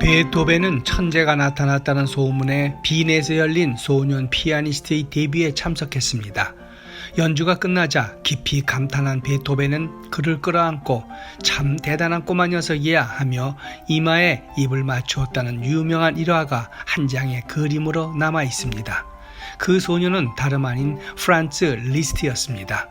베토벤은 천재가 나타났다는 소문에 빈에서 열린 소년 피아니스트의 데뷔에 참석했습니다. 연주가 끝나자 깊이 감탄한 베토벤은 그를 끌어안고 참 대단한 꼬마 녀석이야 하며 이마에 입을 맞추었다는 유명한 일화가 한 장의 그림으로 남아 있습니다. 그 소녀는 다름 아닌 프란츠 리스트였습니다.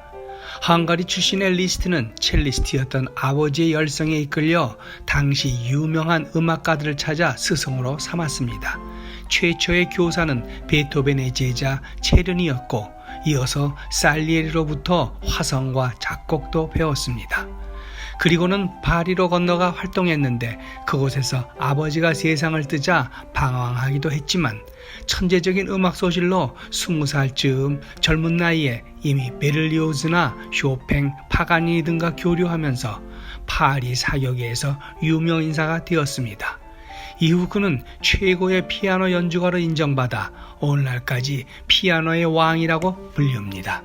헝가리 출신의 리스트는 첼리스트였던 아버지의 열성에 이끌려 당시 유명한 음악가들을 찾아 스승으로 삼았습니다. 최초의 교사는 베토벤의 제자 체른이었고 이어서 살리에리로부터 화성과 작곡도 배웠습니다. 그리고는 파리로 건너가 활동했는데 그곳에서 아버지가 세상을 뜨자 방황하기도 했지만 천재적인 음악 소질로 20살쯤 젊은 나이에 이미 베를리오즈나 쇼팽, 파가니니 등과 교류하면서 파리 사교계에서 유명인사가 되었습니다. 이후 그는 최고의 피아노 연주가로 인정받아 오늘날까지 피아노의 왕이라고 불립니다.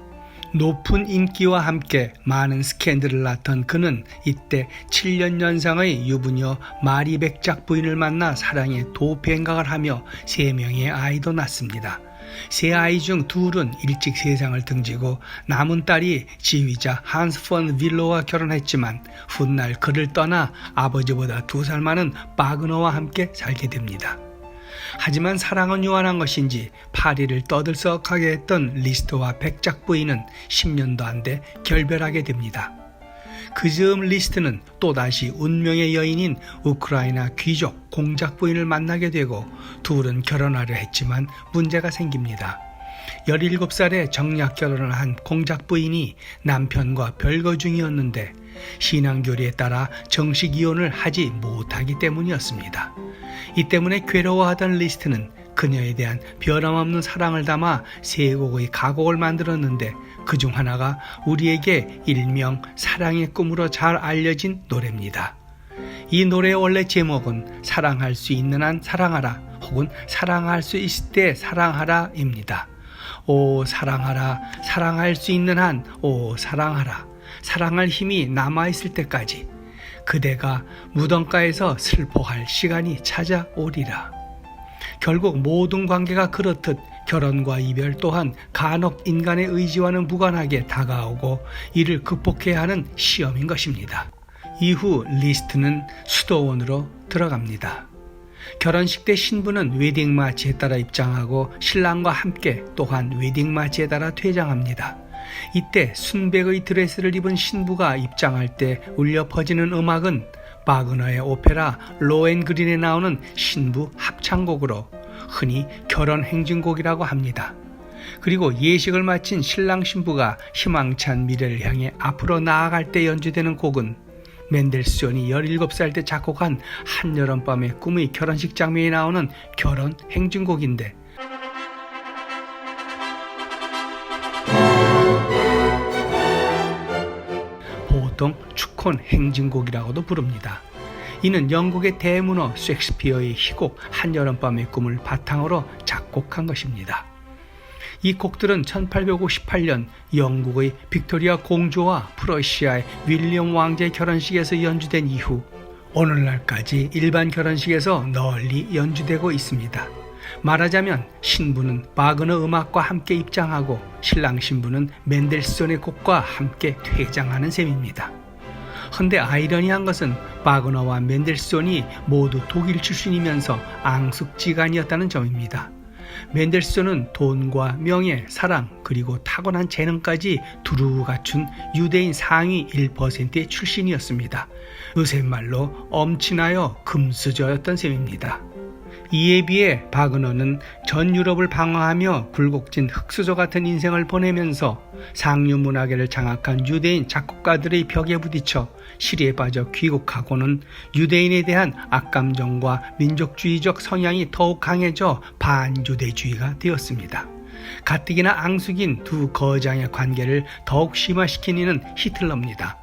높은 인기와 함께 많은 스캔들을 낳던 그는 이때 7년 연상의 유부녀 마리 백작 부인을 만나 사랑에 도피행각을 하며 3명의 아이도 낳습니다. 3아이 중 2은 일찍 세상을 등지고 남은 딸이 지휘자 한스 폰 윌로와 결혼했지만 훗날 그를 떠나 아버지보다 2살 많은 바그너와 함께 살게 됩니다. 하지만 사랑은 유한한 것인지 파리를 떠들썩하게 했던 리스트와 백작 부인은 10년도 안 돼 결별하게 됩니다. 그 즈음 리스트는 또다시 운명의 여인인 우크라이나 귀족 공작 부인을 만나게 되고 둘은 결혼하려 했지만 문제가 생깁니다. 17살에 정략 결혼을 한 공작 부인이 남편과 별거 중이었는데 신앙교리에 따라 정식 이혼을 하지 못하기 때문이었습니다. 이 때문에 괴로워하던 리스트는 그녀에 대한 변함없는 사랑을 담아 3곡의 가곡을 만들었는데 그중 하나가 우리에게 일명 사랑의 꿈으로 잘 알려진 노래입니다. 이 노래의 원래 제목은 사랑할 수 있는 한 사랑하라 혹은 사랑할 수 있을 때 사랑하라 입니다. 오 사랑하라, 사랑할 수 있는 한 오 사랑하라, 사랑할 힘이 남아있을 때까지 그대가 무덤가에서 슬퍼할 시간이 찾아오리라. 결국 모든 관계가 그렇듯 결혼과 이별 또한 간혹 인간의 의지와는 무관하게 다가오고 이를 극복해야 하는 시험인 것입니다. 이후 리스트는 수도원으로 들어갑니다. 결혼식 때 신부는 웨딩 마치에 따라 입장하고 신랑과 함께 또한 웨딩 마치에 따라 퇴장합니다. 이때 순백의 드레스를 입은 신부가 입장할 때 울려 퍼지는 음악은 바그너의 오페라 로헨그린에 나오는 신부 합창곡으로 흔히 결혼 행진곡이라고 합니다. 그리고 예식을 마친 신랑 신부가 희망찬 미래를 향해 앞으로 나아갈 때 연주되는 곡은 멘델스존이 17살 때 작곡한 한여름밤의 꿈의 결혼식 장면에 나오는 결혼 행진곡인데 보통 축혼 행진곡이라고도 부릅니다. 이는 영국의 대문호 셰익스피어의 희곡 한여름밤의 꿈을 바탕으로 작곡한 것입니다. 이 곡들은 1858년 영국의 빅토리아 공주와 프러시아의 윌리엄 왕제의 결혼식에서 연주된 이후 오늘날까지 일반 결혼식에서 널리 연주되고 있습니다. 말하자면 신부는 바그너 음악과 함께 입장하고 신랑 신부는 멘델스존의 곡과 함께 퇴장하는 셈입니다. 헌데 아이러니한 것은 바그너와 멘델스존이 모두 독일 출신이면서 앙숙지간이었다는 점입니다. 멘델스존은 돈과 명예, 사랑 그리고 타고난 재능까지 두루 갖춘 유대인 상위 1%의 출신이었습니다. 요새 말로 엄친하여 금수저였던 셈입니다. 이에 비해 바그너는 전 유럽을 방황하며 굴곡진 흙수저 같은 인생을 보내면서 상류 문화계를 장악한 유대인 작곡가들의 벽에 부딪혀 시리에 빠져 귀국하고는 유대인에 대한 악감정과 민족주의적 성향이 더욱 강해져 반유대주의가 되었습니다. 가뜩이나 앙숙인 두 거장의 관계를 더욱 심화시킨 이는 히틀러입니다.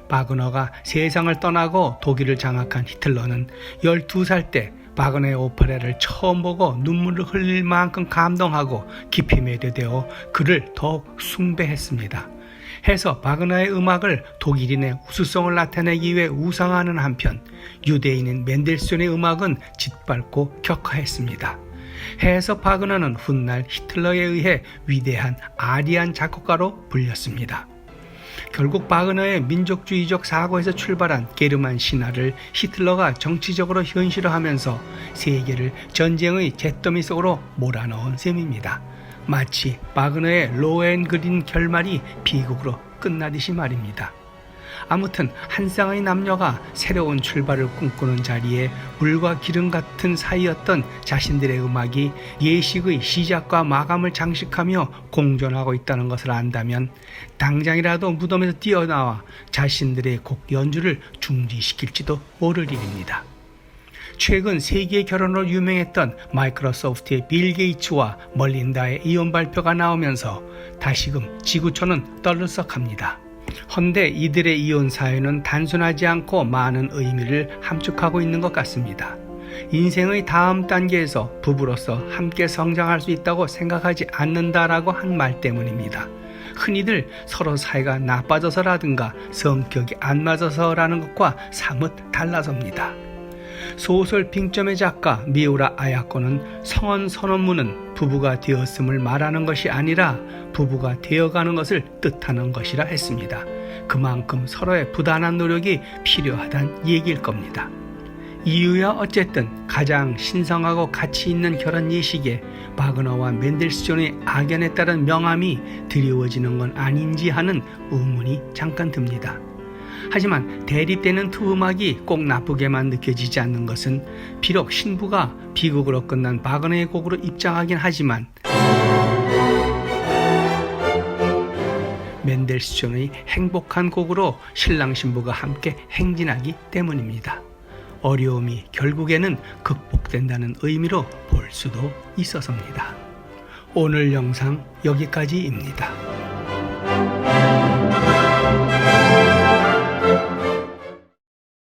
바그너가 세상을 떠나고 독일을 장악한 히틀러는 12살 때 바그너의 오페라를 처음 보고 눈물을 흘릴 만큼 감동하고 깊이 매료되어 그를 더욱 숭배했습니다. 해서 바그너의 음악을 독일인의 우수성을 나타내기 위해 우상화하는 한편 유대인인 멘델스존의 음악은 짓밟고 격하했습니다. 해서 바그너는 훗날 히틀러에 의해 위대한 아리안 작곡가로 불렸습니다. 결국 바그너의 민족주의적 사고에서 출발한 게르만 신화를 히틀러가 정치적으로 현실화하면서 세계를 전쟁의 잿더미 속으로 몰아넣은 셈입니다. 마치 바그너의 로헨그린 결말이 비극으로 끝나듯이 말입니다. 아무튼 한 쌍의 남녀가 새로운 출발을 꿈꾸는 자리에 물과 기름 같은 사이였던 자신들의 음악이 예식의 시작과 마감을 장식하며 공존하고 있다는 것을 안다면 당장이라도 무덤에서 뛰어나와 자신들의 곡 연주를 중지시킬지도 모를 일입니다. 최근 세계 결혼으로 유명했던 마이크로소프트의 빌 게이츠와 멀린다의 이혼 발표가 나오면서 다시금 지구촌은 떨르썩합니다. 헌데 이들의 이혼 사연은 단순하지 않고 많은 의미를 함축하고 있는 것 같습니다. 인생의 다음 단계에서 부부로서 함께 성장할 수 있다고 생각하지 않는다라고 한 말 때문입니다. 흔히들 서로 사이가 나빠져서라든가 성격이 안 맞아서라는 것과 사뭇 달라섭니다. 소설 빙점의 작가 미우라 아야코는 성혼 선언문은 부부가 되었음을 말하는 것이 아니라 부부가 되어가는 것을 뜻하는 것이라 했습니다. 그만큼 서로의 부단한 노력이 필요하다는 얘기일 겁니다. 이유야 어쨌든 가장 신성하고 가치 있는 결혼 예식에 바그너와 멘델스존의 악연에 따른 명함이 드리워지는 건 아닌지 하는 의문이 잠깐 듭니다. 하지만 대립되는 두 음악이 꼭 나쁘게만 느껴지지 않는 것은 비록 신부가 비극으로 끝난 바그너의 곡으로 입장하긴 하지만 멘델스존의 행복한 곡으로 신랑 신부가 함께 행진하기 때문입니다. 어려움이 결국에는 극복된다는 의미로 볼 수도 있어서입니다. 오늘 영상 여기까지입니다.